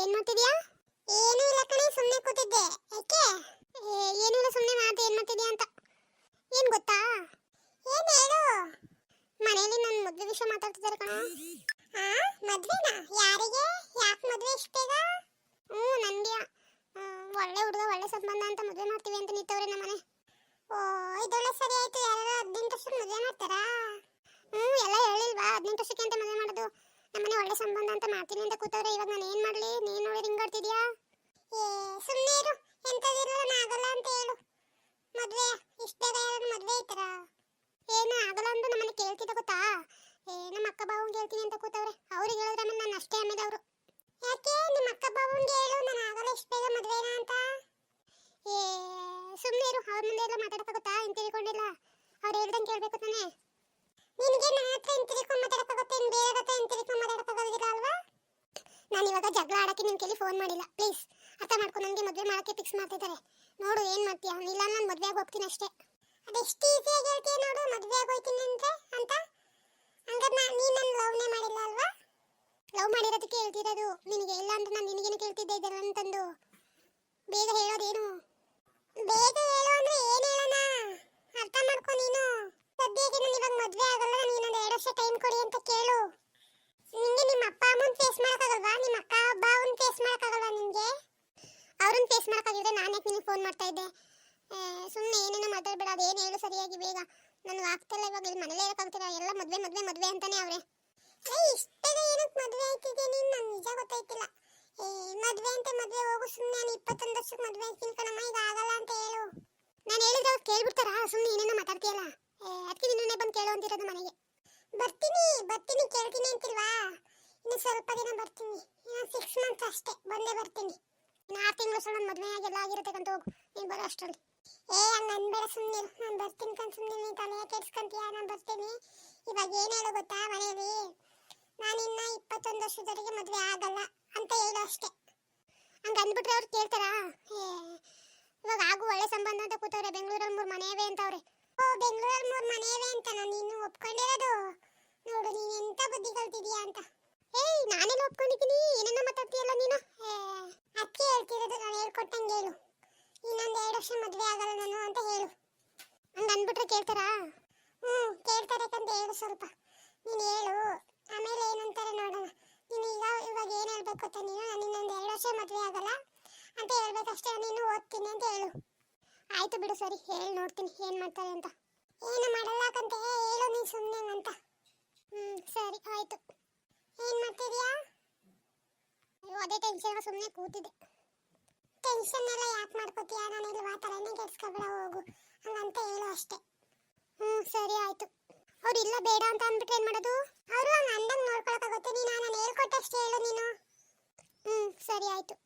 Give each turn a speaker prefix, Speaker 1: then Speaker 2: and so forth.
Speaker 1: ಏನ್ ಮಾಡ್ತಿದ್ಯಾ? ಏನೂ ಇಲ್ಲ ಕಣೆ, ಸುಮ್ಮನೆ ಕೂತಿದ್ದೆ. ಯಾಕೆ? ಏನೂ ಇಲ್ಲ, ಸುಮ್ಮನೆ ಮಾತು. ಏನ್ ಮಾಡ್ತಿದ್ಯಾ ಅಂತ. ಏನ್ ಗೊತ್ತಾ? ಏನ್ ಹೇಳು. ಮನೇಲಿ ನನ್ನ ಮದುವೆ ವಿಷಯ ಮಾತಾಡ್ತಿದ್ದಾರೆ ಕಣ. ಮದ್ವೆನಾ? ಯಾರಿಗೆ? ಯಾಕೆ ಮದ್ವೆ ಇಷ್ಟ ಬೇಗ? ನನ್ಗೆ ಒಳ್ಳೆ ಹುಡುಗ, ಒಳ್ಳೆ ಸಂಬಂಧ ಅಂತ ಮದ್ವೆ ಮಾಡ್ತೀವಿ ಅಂತ ನಿಂತವ್ರೆ ನಮ್ಮನೆ. ಓ, ಇದೊಳ್ಳೆ ಸರಿ ಆಯ್ತು. ಯಾರು 18 ವರ್ಷಕ್ಕೆ ಮದ್ವೆ ಮಾಡ್ತಾರಾ? ಎಲ್ಲ ಹೇಳಿಲ್ವಾ? 18 ವರ್ಷಕ್ಕೆ ಅಂತ ಮದ್ವೆ ಮಾಡೋದು. ನಮ್ಮನೆ ಒಳ್ಳೆ ಸಂಬಂಧ ಅಂತ ಮಾಡ್ತೀನಿ ಅಂತ ಕೂತವ್ರೆ. ಇವಾಗ ನಾನು ಏನ್ ಮಾಡ್ಲಿ? ನೀನ್ ನೋಡಿ ಹಿಂಗಾಡ್ತಿದ್ಯಾ? ಸುಮ್ಮನೆ ಇರು. ಎಂತದಿರಲ್ಲ ಆಗಲ್ಲ ಅಂತ ಹೇಳು. ಮದ್ವೆ ಇಷ್ಟ ಬೇಗ ಯಾರು ಮದ್ವೆ ಐತರ? ಏನು ಆಗಲ್ಲ ಅಂತ ನಮ್ಮನೆ ಕೇಳ್ತಿದ್ದ ಗೊತ್ತಾ? ನಮ್ಮ ಅಕ್ಕ ಬಾವಂಗೆ ಹೇಳ್ತೀನಿ ಅಂತ ಕೂತವ್ರೆ. ಅವ್ರಿಗೆ ಹೇಳಿದ್ರೆ ಆಮೇಲೆ ನಾನು ಅಷ್ಟೇ ಆಮೇಲೆ ಅವರು. ಯಾಕೆ ನಿಮ್ಮ ಅಕ್ಕ ಬಾವಂಗೆ ಹೇಳು, ನಾನು ಆಗಲ್ಲ ಇಷ್ಟ ಬೇಗ ಮದ್ವೆನಾ ಅಂತ. ಸುಮ್ಮನೆ ಇರು. ಅವ್ರ ಮುಂದೆ ಎಲ್ಲ ಮಾತಾಡಕ ಗೊತ್ತಾ? ಏನ್ ತಿಳ್ಕೊಂಡಿಲ್ಲ. ಅವ್ರು ಹೇಳ್ದಂಗೆ ಕೇಳ್ಬೇಕು ತಾನೆ. ನಿನಗೆ ನನ್ನ ಹತ್ರ ಏನ್ ತಿಳ್ಕೊಂಡು ಮಾತಾಡಕ್ಕಾಗುತ್ತೆ? ಇನ್ನು ಬೇರೆ ಹತ್ರ ಏನ್ ತಿಳ್ಕೊಂಡು ಮಾತಾಡಕ್ಕಾಗೋದಿಲ್ಲ ಅಲ್ವಾ? ನಾನು ಇವಾಗ ಜಗಳ ಆಡಕ್ಕೆ ನಿನ್ ಕೈಲಿ ಫೋನ್ ಮಾಡಿಲ್ಲ. ಪ್ಲೀಸ್ ಅರ್ಥ ಮಾಡ್ಕೊ. ನನಗೆ ಮದುವೆ ಮಾಡಕ್ಕೆ ಫಿಕ್ಸ್ ಮಾಡ್ತಿದ್ದಾರೆ. ನೋಡು ಏನ್ ಮಾಡ್ತೀಯ? ಇಲ್ಲ ನಾನು ಮದುವೆ ಆಗಿ ಹೋಗ್ತೀನಿ ಅಷ್ಟೇ. ಅದೆಷ್ಟು ಈಸಿಯಾಗಿ ಹೇಳ್ತೀಯ ನೋಡು, ಮದುವೆ ಆಗಿ ಹೋಗ್ತೀನಿ ಅಂತ. ಹಂಗಾರೆ ನೀನು ನನ್ನ ಲವ್ನೇ ಮಾಡಿಲ್ಲ ಅಲ್ವಾ? ಲವ್ ಮಾಡಿರೋದಕ್ಕೆ ಹೇಳ್ತಿರೋದು ನಿನಗೆ. ಇಲ್ಲ ಅಂದ್ರೆ ನಾನು ನಿನಗೇನು ಕೇಳ್ತಿದ್ದೆ ಇದೆಲ್ಲ ಅಂತಂದು. ಬೇಗ ಹೇಳೋದೇನು? ಬೇಗ ಹೇಳು ಅಂದ್ರೆ ಏನ್ ಹೇಳೋಣ? ಅರ್ಥ ಮಾಡ್ಕೊ ನೀನು. ಸದ್ಯಕ್ಕೆ ನಾನು ಇವಾಗ ಮದುವೆ ಆಗಲ್ಲ. ನೀನೊಂದು 2 ವರ್ಷ ಟೈಮ್ ಕೊಡಿ ಅಂತ ಕೇಳು. ನಿಂಗೆ ನಿಮ್ಮ ಅಪ್ಪ ಅಮ್ಮನ ಫೇಸ್ ಮಾಡಕ್ಕಾಗಲ್ವಾ? ನಿಮ್ಮ ಅಕ್ಕ ಬಾವನ್ ಫೇಸ್ ಮಾಡಕ್ಕಾಗಲ್ವಾ ನಿಂಗೆ? ಅವ್ರನ್ನ ಫೇಸ್ ಮಾಡಕ್ಕಾಗಿದ್ರೆ ನಾನು ಯಾಕೆ ನಿನಗೆ ಫೋನ್ ಮಾಡ್ತಾ ಇದ್ದೆ? ಸುಮ್ಮನೆ ಏನೇನೋ ಮಾತಾಡ್ಬೇಡ. ಅದೇನು ಹೇಳು ಸರಿಯಾಗಿ ಬೇಗ. ನನಗೆ ಆಗ್ತಿಲ್ಲ ಇವಾಗ. ಇಲ್ಲಿ ಮನೇಲೇ ಇರೋಕ್ಕಾಗ್ತಿಲ್ಲ. ಎಲ್ಲ ಮದುವೆ ಮದುವೆ ಮದುವೆ ಅಂತಾನೆ ಅವ್ರೆ. ಇಷ್ಟ ಏನಕ್ಕೆ ಮದುವೆ ಆಯ್ತಿದ್ದೆ ನೀನು? ನನಗೆ ನಿಜ ಗೊತ್ತಾಯ್ತಿಲ್ಲ. ಮದುವೆ ಅಂತ ಮದುವೆ ಹೋಗು. ಸುಮ್ಮನೆ ನಾನು 21 ವರ್ಷಕ್ಕೆ ಮದುವೆ ಆಗ್ತೀನಿ ಕಣಮ್ಮ. ಈಗ ಆಗಲ್ಲ ಅಂತ ಹೇಳು. ನಾನು ಹೇಳಿದ್ರೆ ಅವ್ರು ಕೇಳ್ಬಿಡ್ತಾರಾ? ಸುಮ್ಮನೆ ಏನೇನೋ ಮಾತಾಡ್ತೀಯಲ್ಲ. ಅದಕ್ಕೆ ನಿನ್ನೇ ಬಂದು ಕೇಳು ಅಂತಿರೋದು ಮನೆಗೆ. ಬರ್ತೀನಿ ಕೇಳ್ತೀನಿ ಅಂತಿಲ್ವಾ? ಇನ್ನು ಸ್ವಲ್ಪ ದಿನ ಬರ್ತೀನಿ. 6 ಮಂತ್ಸ್ ಅಷ್ಟೇ, ಬಂದೇ ಬರ್ತೀನಿ. 6 ತಿಂಗಳು ಸಲ ಮದುವೆ ಆಗೆಲ್ಲ ಆಗಿರುತ್ತೆ ಕಂತ. ಹೋಗು ನೀನು ಬರೋ ಅಷ್ಟರಲ್ಲಿ. ಹಂಗೆ ಅನ್ಬೇಡ, ಸುಮ್ಮನೆ ನಾನು ಬರ್ತೀನಿ ಕಣ್. ಸುಮ್ಮನೆ ನೀನು ತಲೆ ಕೆಡ್ಸ್ಕೊಂತೀಯ. ನಾನು ಬರ್ತೀನಿ. ಇವಾಗ ಏನು ಹೇಳು ಗೊತ್ತಾ? ಮನೆಯಲ್ಲಿ ನಾನಿನ್ನ 21 ವರ್ಷದವರೆಗೆ ಮದುವೆ ಆಗಲ್ಲ ಅಂತ ಹೇಳು ಅಷ್ಟೇ. ಹಂಗೆ ಅಂದ್ಬಿಟ್ರೆ ಅವ್ರು ಕೇಳ್ತಾರಾ? ಇವಾಗ ಆಗು ಒಳ್ಳೆ ಸಂಬಂಧ ಅಂತ ಕೂತವ್ರೆ. ಬೆಂಗಳೂರಲ್ಲಿ 3 ಮನೆಯವೇ ಅಂತವ್ರೆ. ಬೆಂಗಳೂರಲ್ಲಿ 3 ಮನೆಯವೇ ಅಂತ ನಾನು ಇನ್ನು ಒಪ್ಕೊಂಡಿರೋದು. ನೋಡು ನೀನು ಎಂತ ಬುದ್ಧಿ ಕಲ್ತಿದೀಯಾ ಅಂತ. ನಾನೆಲ್ಲ ಒಪ್ಕೊಂಡಿದ್ದೀನಿ. ಏನೇನೋ ಮಾತಾಡ್ತೀಯಲ್ಲ ನೀನು. ಅದಕ್ಕೆ ಹೇಳ್ತಿರೋದು, ನಾನು ಹೇಳ್ಕೊಟ್ಟಂಗೆ ಹೇಳು. ಇನ್ನೊಂದು 2 ವರ್ಷ ಮದುವೆ ಆಗಲ್ಲ ನಾನು ಅಂತ ಹೇಳು. ಹಂಗೆ ಅಂದ್ಬಿಟ್ರೆ ಕೇಳ್ತಾರಾ? ಕೇಳ್ತಾರೆ ಕಂತ ಹೇಳು ಸ್ವಲ್ಪ. ನೀನು ಹೇಳು, ಆಮೇಲೆ ಏನಂತಾರೆ ನೋಡೋಣ. ನೀನು ಇವಾಗ ಏನು ಹೇಳ್ಬೇಕು ಗೊತ್ತಾ? ನಾನು ಇನ್ನೊಂದು 2 ವರ್ಷ ಮದುವೆ ಆಗಲ್ಲ ಅಂತ ಹೇಳ್ಬೇಕಷ್ಟೇ. ನೀನು ಓದ್ತೀನಿ ಅಂತ ಹೇಳು. ಆಯ್ತು ಬಿಡು, ಸರಿ ಹೇಳಿ ನೋಡ್ತೀನಿ ಏನು ಮಾಡ್ತಾರೆ ಅಂತ. ಏನು ಮಾಡಲ್ಲಕಂತ ಹೇಳು ನೀನು ಸುಮ್ಮನೆ ಅಂತ. ಸರಿ ಆಯ್ತು. ಏನು ಮಾಡ್ತಿದ್ಯಾ? ಅದೇ ಟೆನ್ಷನ್, ಸುಮ್ಮನೆ ಕೂತಿದ್ದೆ. ಟೆನ್ಷನ್ ಎಲ್ಲ ಯಾಕೆ ಮಾಡ್ಕೋತೀಯಾ? ನಾನು ಇಲ್ವಾ? ತಲೆನೇ ಕೆಡ್ಸ್ಕೊಬೇಡ, ಹೋಗು ಹಂಗಂತ ಹೇಳು ಅಷ್ಟೇ. ಸರಿ ಆಯ್ತು. ಅವ್ರು ಇಲ್ಲ ಬೇಡ ಅಂತ ಅಂದ್ಬಿಟ್ರೆ ಏನು ಮಾಡೋದು? ಅವರು ಹಂಗೆ ಅಂದಂಗೆ ನೋಡ್ಕೊಳಕ್ಕಾಗುತ್ತೆ. ನೀನು ನಾನು ಹೇಳ್ಕೊಟ್ಟಷ್ಟೇ ಹೇಳು ನೀನು. ಸರಿ ಆಯ್ತು.